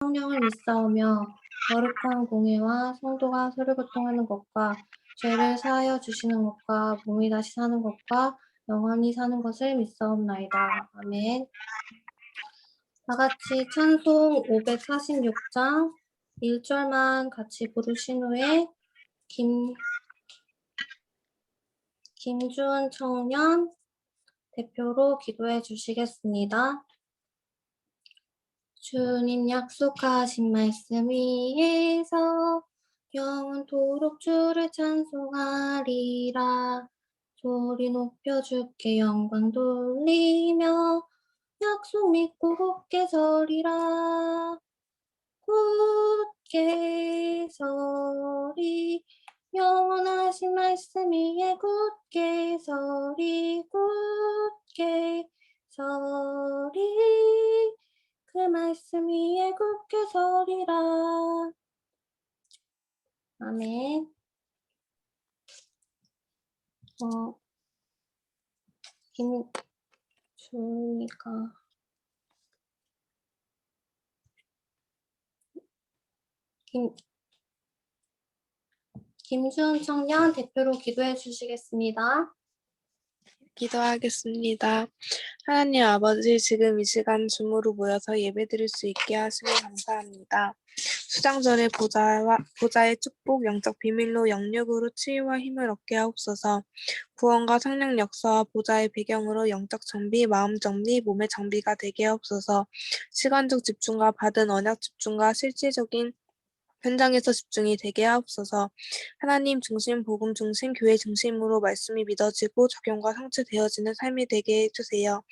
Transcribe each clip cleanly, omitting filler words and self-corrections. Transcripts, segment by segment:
성령을 믿사오며 거룩한 공예와 성도가 서로교통하는 것과 죄를 사하여 주시는 것과 몸이 다시 사는 것과 영원히 사는 것을 믿사옵나이다. 아멘. 다 같이 찬송 546장 1절만 같이 부르신 후에 김준 청년 대표로 기도해 주시겠습니다. 주님 약속하신 말씀 위에서 영원토록 주를 찬송하리라. 소리 높여 주께 영광 돌리며 약속 믿고 굳게 서리라. 굳게 서리 영원하신 말씀 위에 굳게 서리 굳게 서리 그 말씀 위에 굳게 서리라. 아멘. 김수은 청년 대표로 기도해 주시겠습니다. 기도하겠습니다. 하나님 아버지, 지금 이 시간 줌으로 모여서 예배드릴 수 있게 하시니 감사합니다. 수장 전에 보좌의 축복, 영적 비밀로 영육으로 치유와 힘을 얻게 하옵소서. 구원과 성령 역사와 보좌의 배경으로 영적 정비, 마음 정비, 몸의 정비가 되게 하옵소서. 시간적 집중과 받은 언약 집중과 실질적인 현장에서 집중이 되게 하옵소서. 하나님 중심, 복음 중심, 교회 중심으로 말씀이 믿어지고 적용과 성취되어지는 삶이 되게 해주세요.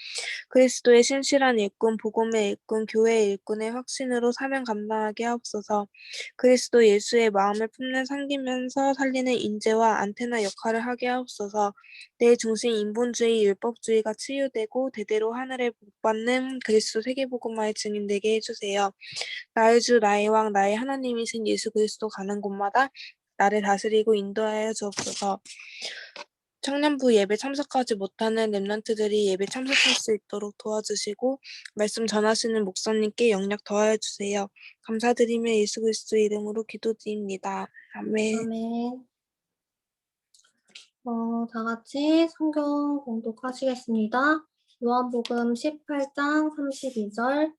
그리스도의 신실한 일꾼, 복음의 일꾼, 교회의 일꾼의 확신으로 사명 감당하게 하옵소서. 그리스도 예수의 마음을 품는 섬기면서 살리는 인재와 안테나 역할을 하게 하옵소서. 내 중심 인본주의, 율법주의가 치유되고 대대로 하늘에 복받는 그리스도 세계복음화의 증인 되게 해주세요. 나의 주, 나의 왕, 나의 하나님이신 예수 그리스도 가는 곳마다 나를 다스리고 인도하여 주옵소서. 청년부 예배 참석하지 못하는 렘넌트들이 예배 참석할 수 있도록 도와주시고 말씀 전하시는 목사님께 영력 더하여 주세요. 감사드리며 예수 그리스도 이름으로 기도드립니다. 아멘. 아멘. 다 같이 성경 봉독하시겠습니다. 요한복음 18장 32절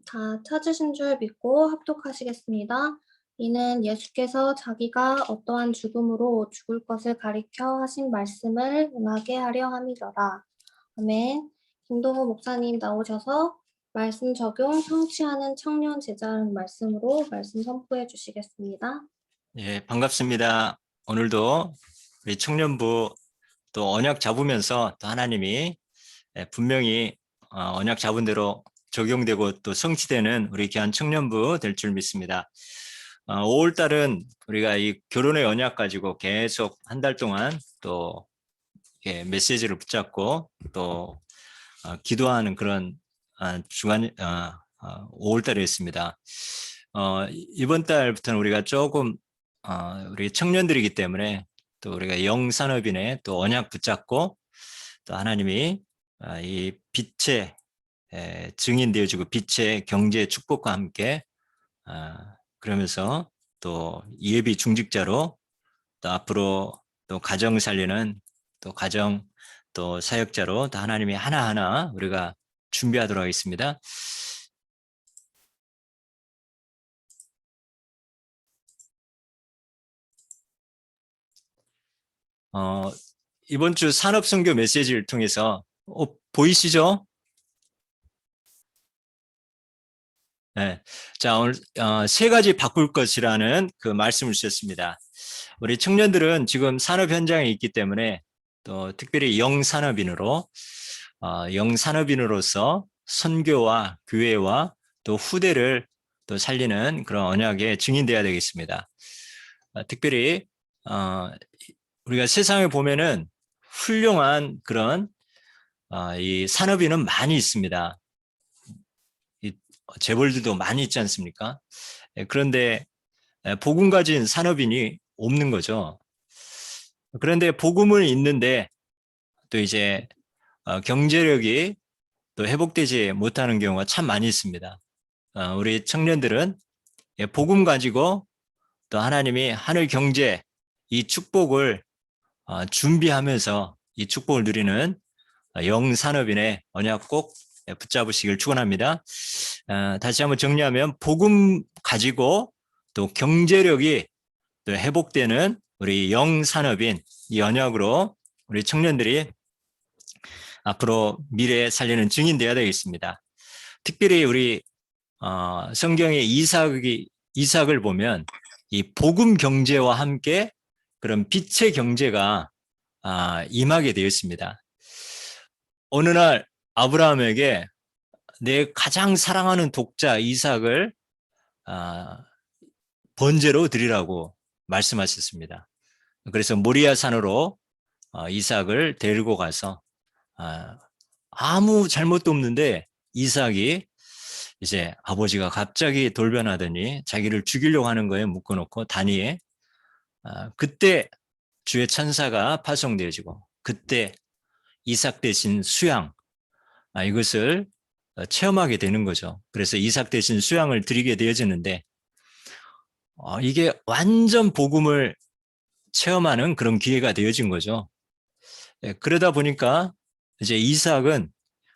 다 찾으신 줄 믿고 합독하시겠습니다. 이는 예수께서 자기가 어떠한 죽음으로 죽을 것을 가리켜 하신 말씀을 응하게 하려 함이더라. 아멘. 김동호 목사님 나오셔서 말씀 적용 성취하는 청년 제자라는 말씀으로 말씀 선포해 주시겠습니다. 예, 반갑습니다. 오늘도 우리 청년부 또 언약 잡으면서 또 하나님이 분명히 언약 잡은 대로 적용되고 또 성취되는 우리 귀한 청년부 될 줄 믿습니다. 5월 달은 우리가 이 결혼의 언약 가지고 계속 한 달 동안 또 메시지를 붙잡고 또 기도하는 그런 주간 5월 달이었습니다. 이번 달부터는 우리가 조금 우리 청년들이기 때문에 또 우리가 영산업인의 또 언약 붙잡고 또 하나님이 이 빛의 증인 되어주고 빛의 경제 축복과 함께 그러면서 또 예비 중직자로 또 앞으로 또 가정 살리는 또 가정 또 사역자로 또 하나님이 하나하나 우리가 준비하도록 하겠습니다. 이번 주 산업선교 메시지를 통해서 보이시죠? 네. 자, 오늘 세 가지 바꿀 것이라는 그 말씀을 주셨습니다. 우리 청년들은 지금 산업 현장에 있기 때문에 또 특별히 영산업인으로서 선교와 교회와 또 후대를 또 살리는 그런 언약의 증인되어야 되겠습니다. 특별히 우리가 세상에 보면은 훌륭한 그런 이 산업인은 많이 있습니다. 이 재벌들도 많이 있지 않습니까? 그런데 복음 가진 산업인이 없는 거죠. 그런데 복음은 있는데 또 이제 경제력이 또 회복되지 못하는 경우가 참 많이 있습니다. 우리 청년들은 복음 가지고 또 하나님이 하늘 경제 이 축복을 준비하면서 이 축복을 누리는 영산업인의 언약 꼭 붙잡으시길 축원합니다. 다시 한번 정리하면 복음 가지고 또 경제력이 또 회복되는 우리 영산업인 이 언약으로 우리 청년들이 앞으로 미래에 살리는 증인 되어야 되겠습니다. 특별히 우리 성경의 이삭을 보면 이 복음 경제와 함께 그런 빛의 경제가 임하게 되어 있습니다. 어느 날 아브라함에게 내 가장 사랑하는 독자 이삭을 번제로 드리라고 말씀하셨습니다. 그래서 모리아 산으로 이삭을 데리고 가서 아무 잘못도 없는데 이삭이 이제 아버지가 갑자기 돌변하더니 자기를 죽이려고 하는 거에 묶어놓고 단위에 그때 주의 천사가 파송되어지고 그때 이삭 대신 수양 이것을 체험하게 되는 거죠. 그래서 이삭 대신 수양을 드리게 되어지는데 이게 완전 복음을 체험하는 그런 기회가 되어진 거죠. 그러다 보니까 이제 이삭은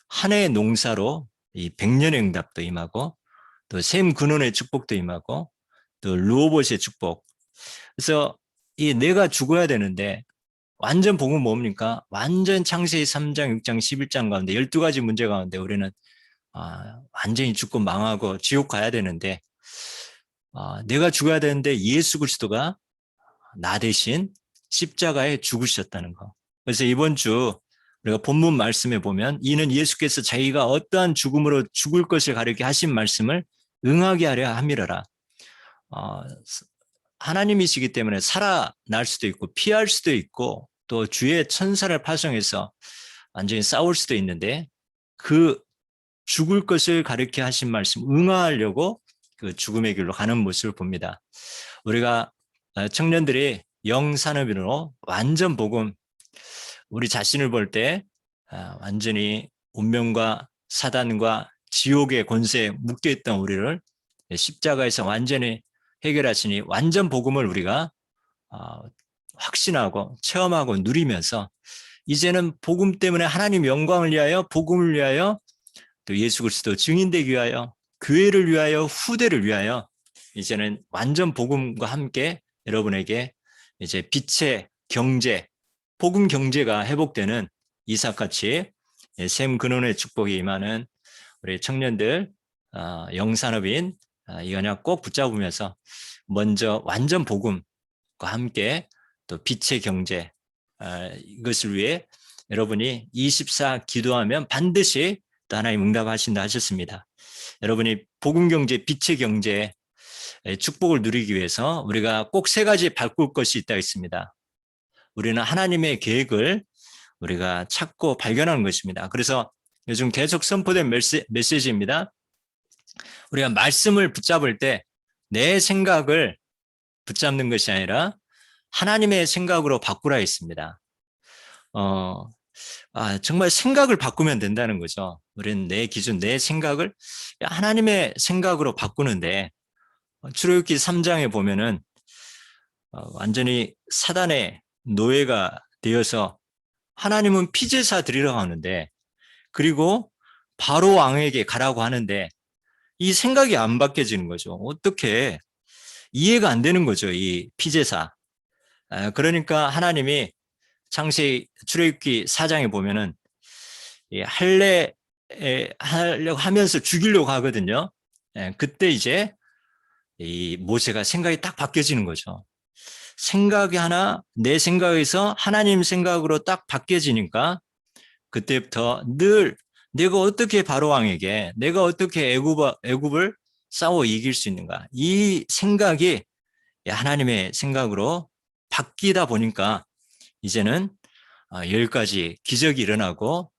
한 해의 농사로 이 백년의 응답도 임하고 또 셈 근원의 축복도 임하고 또 르호봇의 축복. 그래서 이 내가 죽어야 되는데 완전 복음 뭡니까? 완전 창세기 3장, 6장, 11장 가운데 12가지 문제 가운데 우리는 완전히 죽고 망하고 지옥 가야 되는데 내가 죽어야 되는데 예수 그리스도가 나 대신 십자가에 죽으셨다는 거. 그래서 이번 주 우리가 본문 말씀에 보면 이는 예수께서 자기가 어떠한 죽음으로 죽을 것을 가리켜 하신 말씀을 응하게 하려 함이라라. 하나님이시기 때문에 살아날 수도 있고 피할 수도 있고 또 주의 천사를 파송해서 완전히 싸울 수도 있는데 그 죽을 것을 가리켜 하신 말씀 응하려고 그 죽음의 길로 가는 모습을 봅니다. 우리가 청년들이 영산업인으로 완전 복음 우리 자신을 볼 때 완전히 운명과 사단과 지옥의 권세에 묶여있던 우리를 십자가에서 완전히 해결하시니 완전 복음을 우리가 확신하고 체험하고 누리면서 이제는 복음 때문에 하나님 영광을 위하여 복음을 위하여 또 예수 그리스도 증인되기 위하여 교회를 위하여 후대를 위하여 이제는 완전 복음과 함께 여러분에게 이제 빛의 경제 복음 경제가 회복되는 이삭같이 셈 근원의 축복이 임하는 우리 청년들 영산업인 이 언약 꼭 붙잡으면서 먼저 완전 복음과 함께 또 빛의 경제 이것을 위해 여러분이 24 기도하면 반드시 또 하나님 응답하신다 하셨습니다. 여러분이 복음 경제, 빛의 경제 축복을 누리기 위해서 우리가 꼭 세 가지 바꿀 것이 있다 했습니다. 우리는 하나님의 계획을 우리가 찾고 발견하는 것입니다. 그래서 요즘 계속 선포된 메시지입니다. 우리가 말씀을 붙잡을 때 내 생각을 붙잡는 것이 아니라 하나님의 생각으로 바꾸라 했습니다. 정말 생각을 바꾸면 된다는 거죠. 우리는 내 기준, 내 생각을 하나님의 생각으로 바꾸는데 출애굽기 3장에 보면은 완전히 사단의 노예가 되어서 하나님은 피제사 드리라고 하는데 그리고 바로 왕에게 가라고 하는데 이 생각이 안 바뀌어지는 거죠. 어떻게 이해가 안 되는 거죠. 이 피제사. 그러니까 하나님이 창세기 출애굽기 4장에 보면은 할례 하려고 하면서 죽이려고 하거든요. 그때 이제 이 모세가 생각이 딱 바뀌어지는 거죠. 생각이 하나 내 생각에서 하나님 생각으로 딱 바뀌어지니까 그때부터 늘 내가 어떻게 바로 왕에게 내가 어떻게 애굽을 싸워 이길 수 있는가 이 생각이 하나님의 생각으로 바뀌다 보니까 이제는 10가지 기적이 일어나고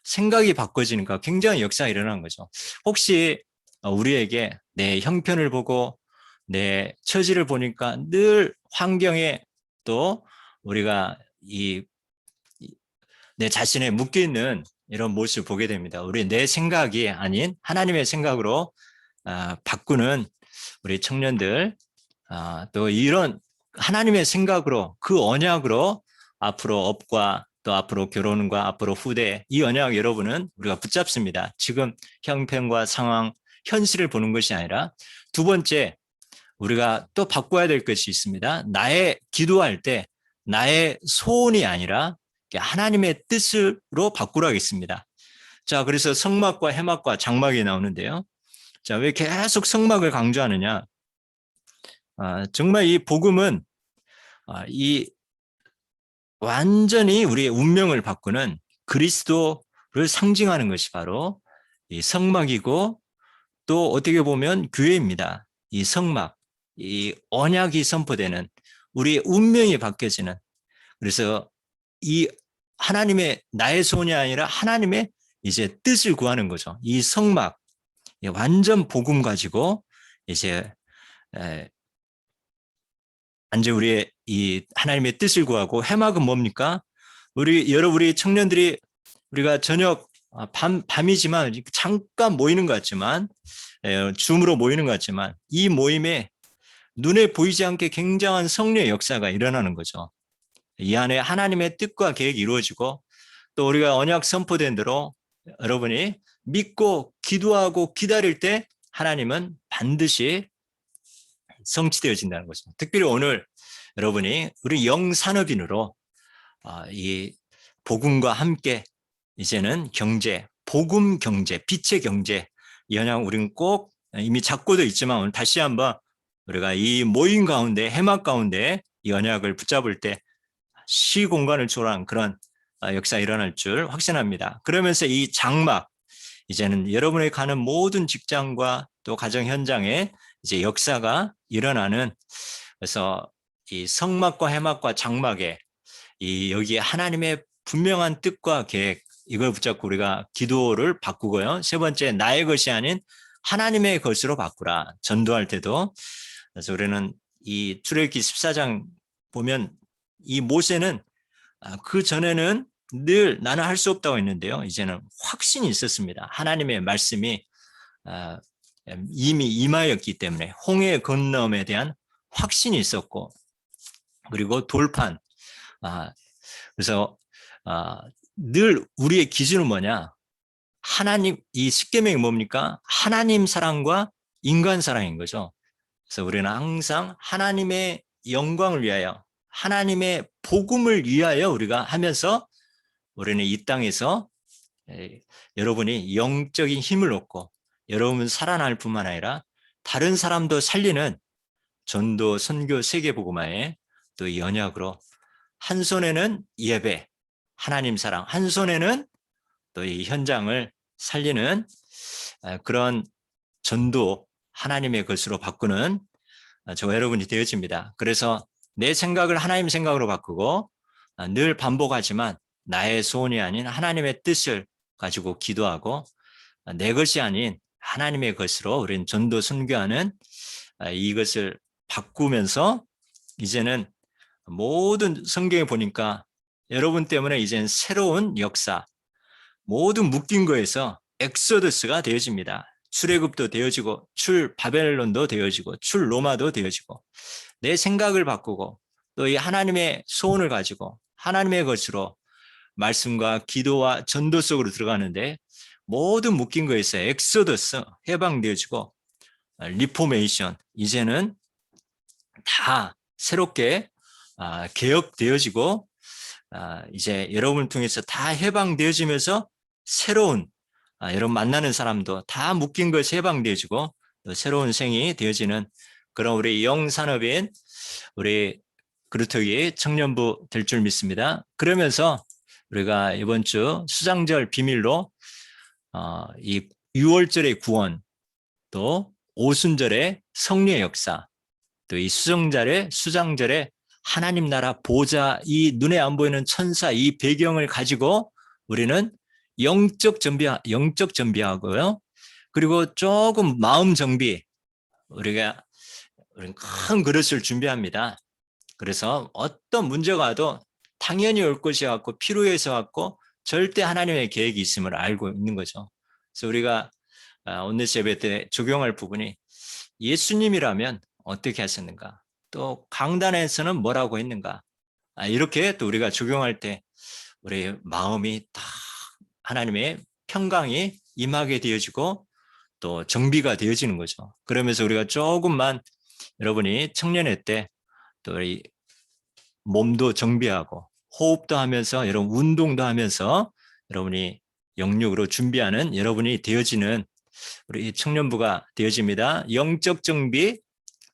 생각이 바꿔지니까 굉장히 역사가 일어난 거죠. 혹시 우리에게 내 형편을 보고 내 처지를 보니까 늘 환경에 또 우리가 내 자신에 묶여있는 이런 모습을 보게 됩니다. 우리 내 생각이 아닌 하나님의 생각으로 바꾸는 우리 청년들, 또 이런 하나님의 생각으로 그 언약으로 앞으로 업과 또 앞으로 결혼과 앞으로 후대 이 언약 여러분은 우리가 붙잡습니다. 지금 형편과 상황, 현실을 보는 것이 아니라 두 번째 우리가 또 바꿔야 될 것이 있습니다. 나의 기도할 때 나의 소원이 아니라 하나님의 뜻으로 바꾸라 하겠습니다. 자, 그래서 성막과 해막과 장막이 나오는데요. 자, 왜 계속 성막을 강조하느냐? 정말 이 복음은 이 완전히 우리의 운명을 바꾸는 그리스도를 상징하는 것이 바로 이 성막이고 또 어떻게 보면 교회입니다. 이 성막, 이 언약이 선포되는 우리의 운명이 바뀌어지는 그래서 이 하나님의 나의 소원이 아니라 하나님의 이제 뜻을 구하는 거죠. 이 성막, 완전 복음 가지고 이제 완전 우리의 이 하나님의 뜻을 구하고 해막은 뭡니까? 우리 청년들이 우리가 저녁 밤이지만 잠깐 모이는 것 같지만 줌으로 모이는 것 같지만 이 모임에 눈에 보이지 않게 굉장한 성령의 역사가 일어나는 거죠. 이 안에 하나님의 뜻과 계획이 이루어지고 또 우리가 언약 선포된 대로 여러분이 믿고 기도하고 기다릴 때 하나님은 반드시 성취되어진다는 거죠. 특별히 오늘 여러분이 우리 영산업인으로 이 복음과 함께 이제는 경제, 복음 경제, 빛의 경제 이 언약 우리는 꼭 이미 잡고도 있지만 오늘 다시 한번 우리가 이 모임 가운데 해막 가운데 이 언약을 붙잡을 때 시공간을 초월한 그런 역사 일어날 줄 확신합니다. 그러면서 이 장막 이제는 여러분이 가는 모든 직장과 또 가정 현장에 이제 역사가 일어나는 그래서 이 성막과 해막과 장막에 이 여기에 하나님의 분명한 뜻과 계획 이걸 붙잡고 우리가 기도를 바꾸고요. 세 번째 나의 것이 아닌 하나님의 것으로 바꾸라. 전도할 때도 그래서 우리는 이 출애굽기 14장 보면 이 모세는 그 전에는 늘 나는 할 수 없다고 했는데요. 이제는 확신이 있었습니다. 하나님의 말씀이 이미 임하였기 때문에 홍해 건너음에 대한 확신이 있었고 그리고 돌판 그래서 늘 우리의 기준은 뭐냐? 하나님 이 십계명이 뭡니까? 하나님 사랑과 인간 사랑인 거죠. 그래서 우리는 항상 하나님의 영광을 위하여 하나님의 복음을 위하여 우리가 하면서 우리는 이 땅에서 여러분이 영적인 힘을 얻고 여러분 살아날 뿐만 아니라 다른 사람도 살리는 전도, 선교, 세계복음화에 또 이 언약으로 한 손에는 예배, 하나님 사랑, 한 손에는 또 이 현장을 살리는 그런 전도 하나님의 것으로 바꾸는 저와 여러분이 되어집니다. 그래서 내 생각을 하나님 생각으로 바꾸고 늘 반복하지만 나의 소원이 아닌 하나님의 뜻을 가지고 기도하고 내 것이 아닌 하나님의 것으로 우리는 전도 선교하는 이것을 바꾸면서 이제는 모든 성경에 보니까 여러분 때문에 이제는 새로운 역사 모든 묶인 거에서 엑소더스가 되어집니다. 출애굽도 되어지고 출 바벨론도 되어지고 출 로마도 되어지고 내 생각을 바꾸고 또 이 하나님의 소원을 가지고 하나님의 것으로 말씀과 기도와 전도 속으로 들어가는데 모든 묶인 거에서 엑소더스 해방되어지고 리포메이션 이제는 다 새롭게 개혁되어지고 이제 여러분을 통해서 다 해방되어지면서 새로운 여러분 만나는 사람도 다 묶인 것이 해방되어지고 또 새로운 생이 되어지는 그런 우리 영산업인 우리 그루터기 청년부 될 줄 믿습니다. 그러면서 우리가 이번 주 수장절 비밀로 이 6월절의 구원 또 오순절의 성령의 역사 또 이 수장절의 하나님 나라 보좌 이 눈에 안 보이는 천사 이 배경을 가지고 우리는 영적 정비하고요. 그리고 조금 마음 정비 우리는 큰 그릇을 준비합니다. 그래서 어떤 문제가 와도 당연히 올 것이 왔고 필요해서 왔고 절대 하나님의 계획이 있음을 알고 있는 거죠. 그래서 우리가 온누스 예배 때 적용할 부분이 예수님이라면 어떻게 하셨는가? 또 강단에서는 뭐라고 했는가? 이렇게 또 우리가 적용할 때 우리 마음이 다 하나님의 평강이 임하게 되어지고 또 정비가 되어지는 거죠. 그러면서 우리가 조금만 여러분이 청년회 때 또 우리 몸도 정비하고 호흡도 하면서 여러분 운동도 하면서 여러분이 영육으로 준비하는 여러분이 되어지는 우리 청년부가 되어집니다. 영적 정비,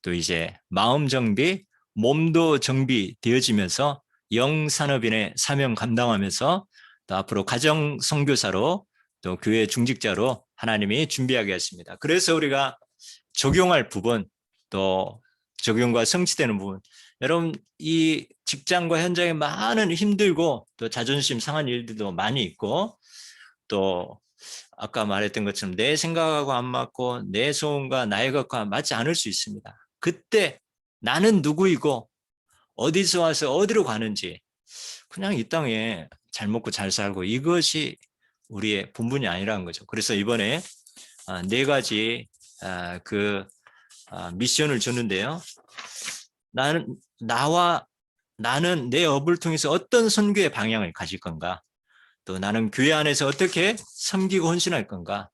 또 이제 마음 정비, 몸도 정비 되어지면서 영산업인의 사명 감당하면서 또 앞으로 가정 선교사로 또 교회 중직자로 하나님이 준비하게 하십니다. 그래서 우리가 적용할 부분, 또 적용과 성취되는 부분, 여러분 이 직장과 현장에 많은 힘들고 또 자존심 상한 일들도 많이 있고, 또 아까 말했던 것처럼 내 생각하고 안 맞고 내 소원과 나의 것과 맞지 않을 수 있습니다. 그때 나는 누구이고 어디서 와서 어디로 가는지, 그냥 이 땅에 잘 먹고 잘 살고 이것이 우리의 본분이 아니라는 거죠. 그래서 이번에 4가지 미션을 줬는데요. 나는 내 업을 통해서 어떤 선교의 방향을 가질 건가? 또 나는 교회 안에서 어떻게 섬기고 헌신할 건가?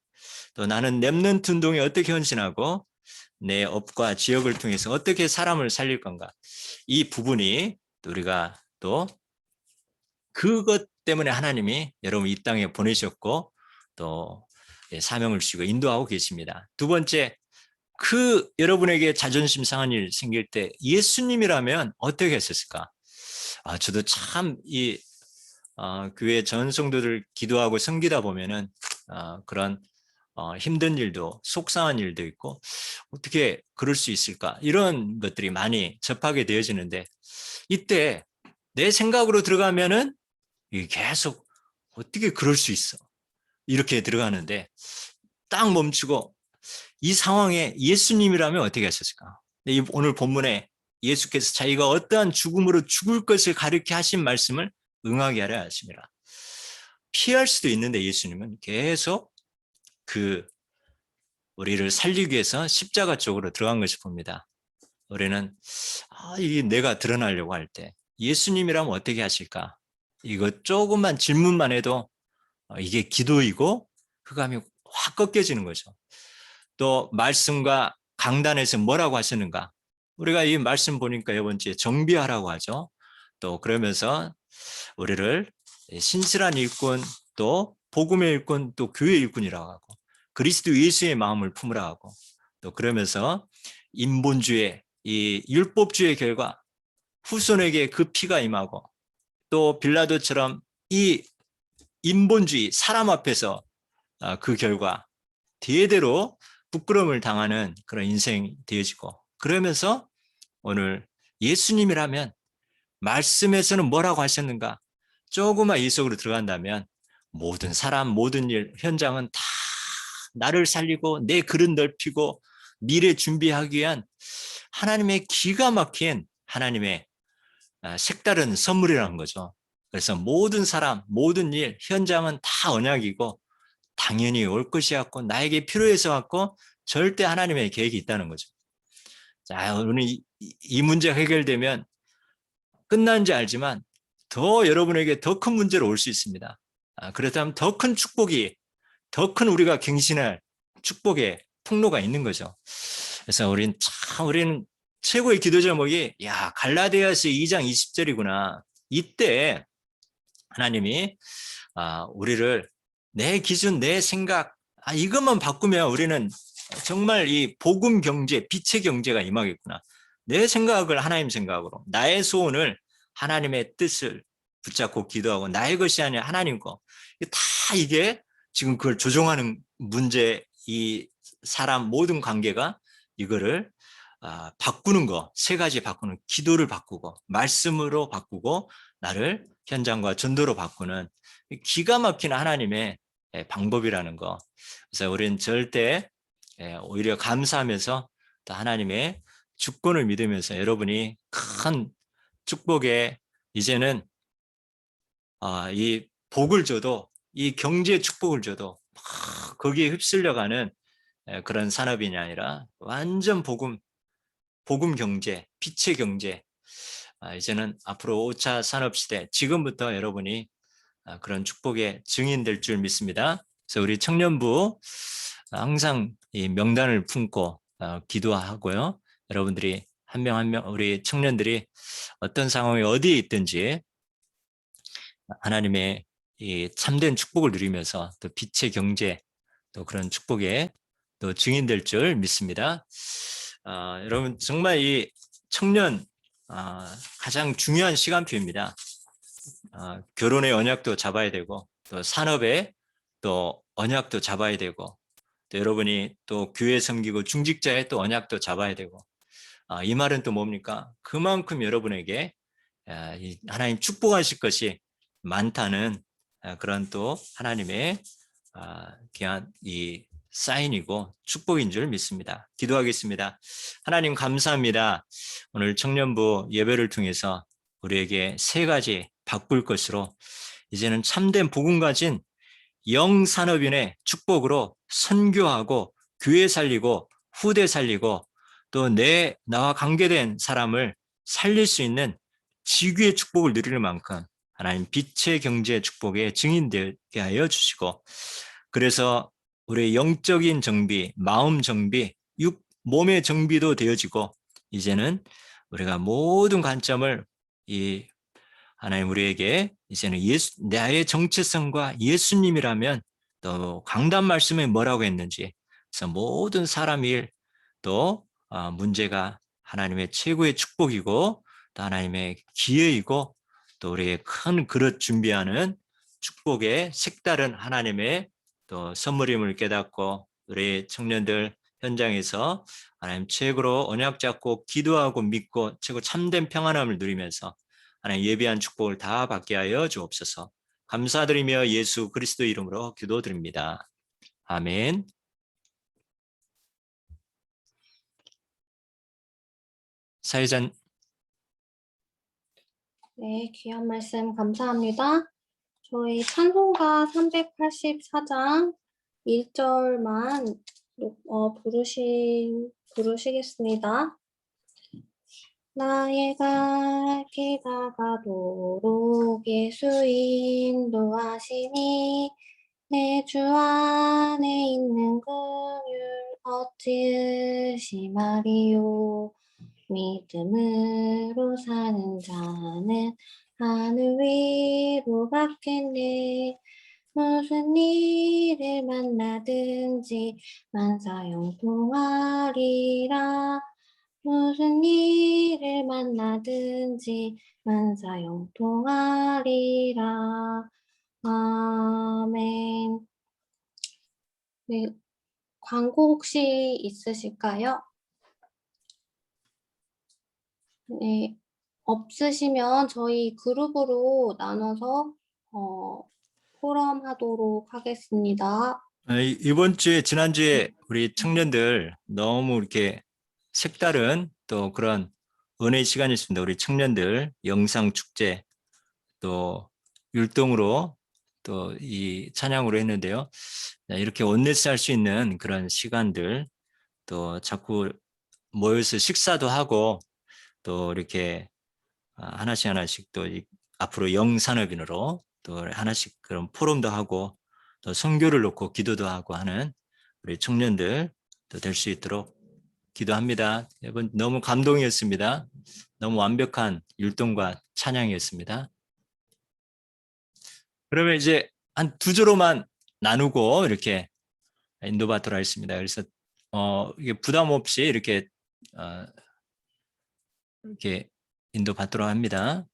또 나는 렘넌트 운동에 어떻게 헌신하고 내 업과 지역을 통해서 어떻게 사람을 살릴 건가? 이 부분이 우리가 또 그것 때문에 하나님이 여러분 이 땅에 보내셨고 또 사명을 주시고 인도하고 계십니다. 두 번째, 여러분에게 자존심 상한 일 생길 때 예수님이라면 어떻게 했었을까? 저도 참 교회 전 성도들 기도하고 섬기다 보면은 그런 힘든 일도 속상한 일도 있고 어떻게 그럴 수 있을까? 이런 것들이 많이 접하게 되어지는데 이때 내 생각으로 들어가면은 이게 계속 어떻게 그럴 수 있어? 이렇게 들어가는데 딱 멈추고 이 상황에 예수님이라면 어떻게 하셨을까? 오늘 본문에 예수께서 자기가 어떠한 죽음으로 죽을 것을 가르쳐 하신 말씀을 응하게 하려 하십니다. 피할 수도 있는데 예수님은 계속 우리를 살리기 위해서 십자가 쪽으로 들어간 것을 봅니다. 우리는 이게 내가 드러나려고 할 때 예수님이라면 어떻게 하실까? 이거 조금만 질문만 해도 이게 기도이고 흑암이 확 꺾여지는 거죠. 또 말씀과 강단에서 뭐라고 하시는가? 우리가 이 말씀 보니까 이번 주에 정비하라고 하죠. 또 그러면서 우리를 신실한 일꾼, 또 복음의 일꾼, 또 교회 일꾼이라고 하고 그리스도 예수의 마음을 품으라 하고 또 그러면서 인본주의, 이 율법주의 결과 후손에게 그 피가 임하고 또 빌라도처럼 이 인본주의 사람 앞에서 그 결과 대대로 부끄러움을 당하는 그런 인생이 되어지고 그러면서 오늘 예수님이라면 말씀에서는 뭐라고 하셨는가? 조금만 이 속으로 들어간다면 모든 사람, 모든 일, 현장은 다 나를 살리고 내 그릇 넓히고 미래 준비하기 위한 하나님의 기가 막힌 하나님의 색다른 선물이라는 거죠. 그래서 모든 사람, 모든 일, 현장은 다 언약이고 당연히 올 것이었고 나에게 필요해서 왔고 절대 하나님의 계획이 있다는 거죠. 자, 오늘 이 문제가 해결되면 끝난지 알지만 더 여러분에게 더 큰 문제로 올 수 있습니다. 그렇다면 더 큰 축복이, 더 큰 우리가 갱신할 축복의 통로가 있는 거죠. 그래서 우리는 최고의 기도 제목이 갈라디아서 2장 20절이구나. 이때 하나님이 우리를 내 기준, 내 생각 이것만 바꾸면 우리는 정말 이 복음 경제, 빛의 경제가 임하겠구나. 내 생각을 하나님 생각으로, 나의 소원을 하나님의 뜻을 붙잡고 기도하고 나의 것이 아니라 하나님 거. 다 이게 지금 그걸 조종하는 문제, 이 사람 모든 관계가 이거를 바꾸는 거, 3가지 바꾸는, 기도를 바꾸고 말씀으로 바꾸고 나를 현장과 전도로 바꾸는 기가 막힌 하나님의 방법이라는 거. 그래서 우리는 절대 오히려 감사하면서 또 하나님의 주권을 믿으면서 여러분이 큰 축복에 이제는 이 복을 줘도 이 경제 축복을 줘도 거기에 휩쓸려가는 그런 산업이 아니라 완전 복음 경제, 빛의 경제. 이제는 앞으로 5차 산업 시대, 지금부터 여러분이 그런 축복의 증인될 줄 믿습니다. 그래서 우리 청년부 항상 이 명단을 품고 기도하고요. 여러분들이 한 명 한 명 우리 청년들이 어떤 상황에 어디에 있든지 하나님의 이 참된 축복을 누리면서 또 빛의 경제 또 그런 축복의 또 증인될 줄 믿습니다. 여러분 정말 이 청년 가장 중요한 시간표입니다. 결혼의 언약도 잡아야 되고 또 산업의 또 언약도 잡아야 되고 또 여러분이 또 교회 섬기고 중직자의 또 언약도 잡아야 되고 이 말은 또 뭡니까? 그만큼 여러분에게 하나님 축복하실 것이 많다는 그런 또 하나님의 귀한 이 사인이고 축복인 줄 믿습니다. 기도하겠습니다. 하나님 감사합니다. 오늘 청년부 예배를 통해서 우리에게 세 가지 바꿀 것으로 이제는 참된 복음 가진 영산업인의 축복으로 선교하고 교회 살리고 후대 살리고 또 나와 관계된 사람을 살릴 수 있는 지구의 축복을 누릴 만큼 하나님 빛의 경제 축복에 증인되게 하여 주시고 그래서 우리의 영적인 정비, 마음 정비, 몸의 정비도 되어지고 이제는 우리가 모든 관점을 이 하나님 우리에게 이제는 나의 정체성과 예수님이라면 또 강단 말씀에 뭐라고 했는지 그래서 모든 사람 일 또 문제가 하나님의 최고의 축복이고 또 하나님의 기회이고 또 우리의 큰 그릇 준비하는 축복의 색다른 하나님의 또 선물임을 깨닫고 우리 청년들 현장에서 하나님 최고로 언약 잡고 기도하고 믿고 최고 참된 평안함을 누리면서 하나님 예비한 축복을 다 받게 하여 주옵소서. 감사드리며 예수 그리스도 이름으로 기도드립니다. 아멘. 사회자 네, 귀한 말씀 감사합니다. 저희 찬송가 384장 1절만 부르시겠습니다. 나의 갈 길 다가도록 예수 인도하시니 내 주 안에 있는 긍휼 어찌 의심하리요. 믿음으로 사는 자는 하늘 위로 갔겠네. 무슨 일을 만나든지 만사형통하리라. 무슨 일을 만나든지 만사형통하리라. 아멘. 네, 광고 혹시 있으실까요? 네, 없으시면 저희 그룹으로 나눠서 포럼 하도록 하겠습니다. 이번 주에 지난주에 우리 청년들 너무 이렇게 색다른 또 그런 은혜의 시간이 있습니다. 우리 청년들 영상 축제 또 율동으로 또 이 찬양으로 했는데요. 이렇게 온네스 할 수 있는 그런 시간들 또 자꾸 모여서 식사도 하고 또 이렇게 하나씩 또 앞으로 영산업인으로 또 하나씩 그런 포럼도 하고 또 선교를 놓고 기도도 하고 하는 우리 청년들 또 될 수 있도록 기도합니다. 여러분 너무 감동이었습니다. 너무 완벽한 율동과 찬양이었습니다. 그러면 이제 한 두 조로만 나누고 이렇게 인도받도록 하겠습니다. 그래서 이게 부담 없이 이렇게 인도받도록 합니다.